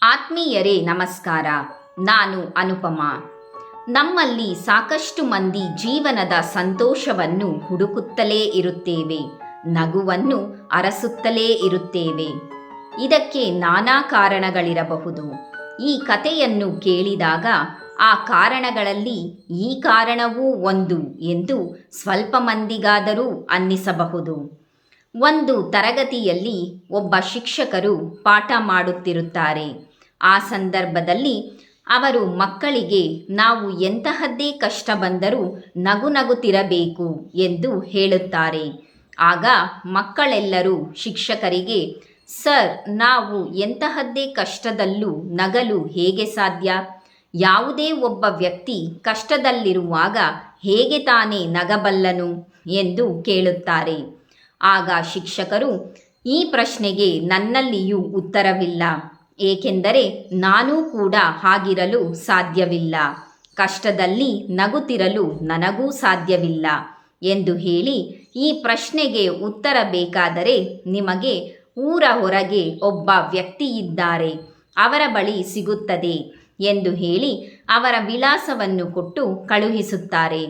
ಆತ್ಮೀಯರೇ ನಮಸ್ಕಾರ. ನಾನು ಅನುಪಮ. ನಮ್ಮಲ್ಲಿ ಸಾಕಷ್ಟು ಮಂದಿ ಜೀವನದ ಸಂತೋಷವನ್ನು ಹುಡುಕುತ್ತಲೇ ಇರುತ್ತೇವೆ, ನಗುವನ್ನು ಅರಸುತ್ತಲೇ ಇರುತ್ತೇವೆ. ಇದಕ್ಕೆ ನಾನಾ ಕಾರಣಗಳಿರಬಹುದು. ಈ ಕಥೆಯನ್ನು ಕೇಳಿದಾಗ ಆ ಕಾರಣಗಳಲ್ಲಿ ಈ ಕಾರಣವೂ ಒಂದು ಎಂದು ಸ್ವಲ್ಪ ಮಂದಿಗಾದರೂ ಅನ್ನಿಸಬಹುದು. ಒಂದು ತರಗತಿಯಲ್ಲಿ ಒಬ್ಬ ಶಿಕ್ಷಕರು ಪಾಠ ಮಾಡುತ್ತಿರುತ್ತಾರೆ. ಆ ಸಂದರ್ಭದಲ್ಲಿ ಅವರು ಮಕ್ಕಳಿಗೆ ನಾವು ಎಂತಹದ್ದೇ ಕಷ್ಟ ಬಂದರೂ ನಗುನಗುತ್ತಿರಬೇಕು ಎಂದು ಹೇಳುತ್ತಾರೆ. ಆಗ ಮಕ್ಕಳೆಲ್ಲರೂ ಶಿಕ್ಷಕರಿಗೆ, ಸರ್, ನಾವು ಎಂತಹದ್ದೇ ಕಷ್ಟದಲ್ಲೂ ನಗಲು ಹೇಗೆ ಸಾಧ್ಯ? ಯಾವುದೇ ಒಬ್ಬ ವ್ಯಕ್ತಿ ಕಷ್ಟದಲ್ಲಿರುವಾಗ ಹೇಗೆ ತಾನೇ ನಗಬಲ್ಲನು ಎಂದು ಕೇಳುತ್ತಾರೆ. ಆಗ ಶಿಕ್ಷಕರು, ಈ ಪ್ರಶ್ನೆಗೆ ನನ್ನಲ್ಲಿಯೂ ಉತ್ತರವಿಲ್ಲ, ಏಕೆಂದರೆ ನಾನೂ ಕೂಡ ಹಾಗಿರಲು ಸಾಧ್ಯವಿಲ್ಲ. ಕಷ್ಟದಲ್ಲಿ ನಗುತ್ತಿರಲು ನನಗೂ ಸಾಧ್ಯವಿಲ್ಲ ಎಂದು ಹೇಳಿ, ಈ ಪ್ರಶ್ನೆಗೆ ಉತ್ತರ ಬೇಕಾದರೆ ನಿಮಗೆ ಊರ ಹೊರಗೆ ಒಬ್ಬ ವ್ಯಕ್ತಿಯಿದ್ದಾರೆ, ಅವರ ಬಳಿ ಸಿಗುತ್ತದೆ ಎಂದು ಹೇಳಿ ಅವರ ವಿಳಾಸವನ್ನು ಕೊಟ್ಟು ಕಳುಹಿಸುತ್ತಾರೆ.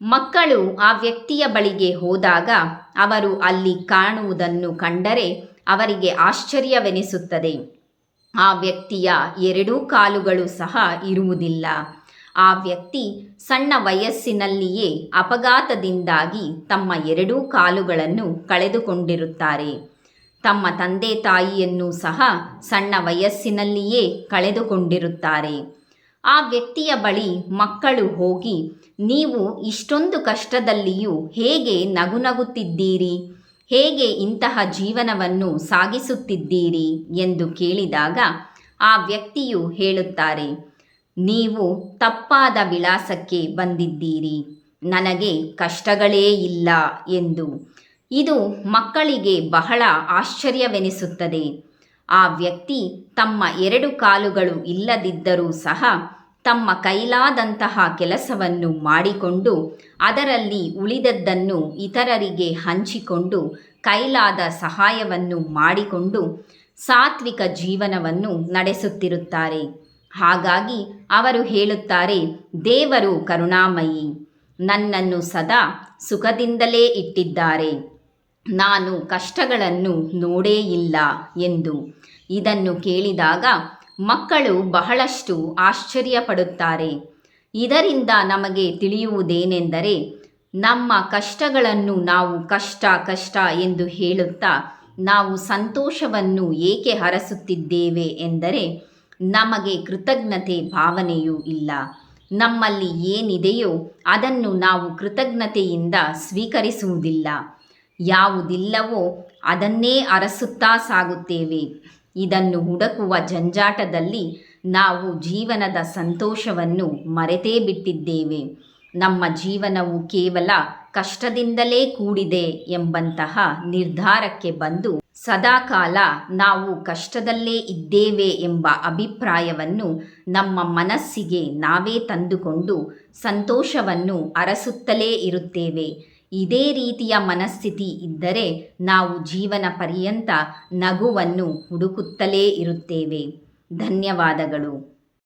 ಮಕ್ಕಳು ಆ ವ್ಯಕ್ತಿಯ ಬಳಿಗೆ ಹೋದಾಗ ಅವರು ಅಲ್ಲಿ ಕಾಣುವುದನ್ನು ಕಂಡರೆ ಅವರಿಗೆ ಆಶ್ಚರ್ಯವೆನಿಸುತ್ತದೆ. ಆ ವ್ಯಕ್ತಿಯ ಎರಡೂ ಕಾಲುಗಳು ಸಹ ಇರುವುದಿಲ್ಲ. ಆ ವ್ಯಕ್ತಿ ಸಣ್ಣ ವಯಸ್ಸಿನಲ್ಲಿಯೇ ಅಪಘಾತದಿಂದಾಗಿ ತಮ್ಮ ಎರಡೂ ಕಾಲುಗಳನ್ನು ಕಳೆದುಕೊಂಡಿರುತ್ತಾರೆ. ತಮ್ಮ ತಂದೆ ತಾಯಿಯನ್ನು ಸಹ ಸಣ್ಣ ವಯಸ್ಸಿನಲ್ಲಿಯೇ ಕಳೆದುಕೊಂಡಿರುತ್ತಾರೆ. ಆ ವ್ಯಕ್ತಿಯ ಬಳಿ ಮಕ್ಕಳು ಹೋಗಿ, ನೀವು ಇಷ್ಟೊಂದು ಕಷ್ಟದಲ್ಲಿಯೂ ಹೇಗೆ ನಗುನಗುತ್ತಿದ್ದೀರಿ, ಹೇಗೆ ಇಂತಹ ಜೀವನವನ್ನು ಸಾಗಿಸುತ್ತಿದ್ದೀರಿ ಎಂದು ಕೇಳಿದಾಗ ಆ ವ್ಯಕ್ತಿಯು ಹೇಳುತ್ತಾರೆ, ನೀವು ತಪ್ಪಾದ ವಿಳಾಸಕ್ಕೆ ಬಂದಿದ್ದೀರಿ, ನನಗೆ ಕಷ್ಟಗಳೇ ಇಲ್ಲ ಎಂದು. ಇದು ಮಕ್ಕಳಿಗೆ ಬಹಳ ಆಶ್ಚರ್ಯವೆನಿಸುತ್ತದೆ. ಆ ವ್ಯಕ್ತಿ ತಮ್ಮ ಎರಡು ಕಾಲುಗಳು ಇಲ್ಲದಿದ್ದರೂ ಸಹ ತಮ್ಮ ಕೈಲಾದಂತಹ ಕೆಲಸವನ್ನು ಮಾಡಿಕೊಂಡು ಅದರಲ್ಲಿ ಉಳಿದದ್ದನ್ನು ಇತರರಿಗೆ ಹಂಚಿಕೊಂಡು ಕೈಲಾದ ಸಹಾಯವನ್ನು ಮಾಡಿಕೊಂಡು ಸಾತ್ವಿಕ ಜೀವನವನ್ನು ನಡೆಸುತ್ತಿರುತ್ತಾರೆ. ಹಾಗಾಗಿ ಅವರು ಹೇಳುತ್ತಾರೆ, ದೇವರು ಕರುಣಾಮಯಿ, ನನ್ನನ್ನು ಸದಾ ಸುಖದಿಂದಲೇ ಇಟ್ಟಿದ್ದಾರೆ, ನಾನು ಕಷ್ಟಗಳನ್ನು ನೋಡೇ ಇಲ್ಲ ಎಂದು. ಇದನ್ನು ಕೇಳಿದಾಗ ಮಕ್ಕಳು ಬಹಳಷ್ಟು ಆಶ್ಚರ್ಯಪಡುತ್ತಾರೆ. ಇದರಿಂದ ನಮಗೆ ತಿಳಿಯುವುದೇನೆಂದರೆ, ನಮ್ಮ ಕಷ್ಟಗಳನ್ನು ನಾವು ಕಷ್ಟ ಕಷ್ಟ ಎಂದು ಹೇಳುತ್ತಾ ನಾವು ಸಂತೋಷವನ್ನು ಏಕೆ ಹರಸುತ್ತಿದ್ದೇವೆ ಎಂದರೆ ನಮಗೆ ಕೃತಜ್ಞತೆ ಭಾವನೆಯೂ ಇಲ್ಲ. ನಮ್ಮಲ್ಲಿ ಏನಿದೆಯೋ ಅದನ್ನು ನಾವು ಕೃತಜ್ಞತೆಯಿಂದ ಸ್ವೀಕರಿಸುವುದಿಲ್ಲ. ಯಾವುದಿಲ್ಲವೋ ಅದನ್ನೇ ಅರಸುತ್ತಾ ಸಾಗುತ್ತೇವೆ. ಇದನ್ನು ಹುಡುಕುವ ಜಂಜಾಟದಲ್ಲಿ ನಾವು ಜೀವನದ ಸಂತೋಷವನ್ನು ಮರೆತೇ ಬಿಟ್ಟಿದ್ದೇವೆ. ನಮ್ಮ ಜೀವನವು ಕೇವಲ ಕಷ್ಟದಿಂದಲೇ ಕೂಡಿದೆ ಎಂಬಂತಹ ನಿರ್ಧಾರಕ್ಕೆ ಬಂದು ಸದಾಕಾಲ ನಾವು ಕಷ್ಟದಲ್ಲೇ ಇದ್ದೇವೆ ಎಂಬ ಅಭಿಪ್ರಾಯವನ್ನು ನಮ್ಮ ಮನಸ್ಸಿಗೆ ನಾವೇ ತಂದುಕೊಂಡು ಸಂತೋಷವನ್ನು ಅರಸುತ್ತಲೇ ಇರುತ್ತೇವೆ. ಇದೇ ರೀತಿಯ ಮನಸ್ಥಿತಿ ಇದ್ದರೆ ನಾವು ಜೀವನ ಪರ್ಯಂತ ನಗುವನ್ನು ಹುಡುಕುತ್ತಲೇ ಇರುತ್ತೇವೆ. ಧನ್ಯವಾದಗಳು.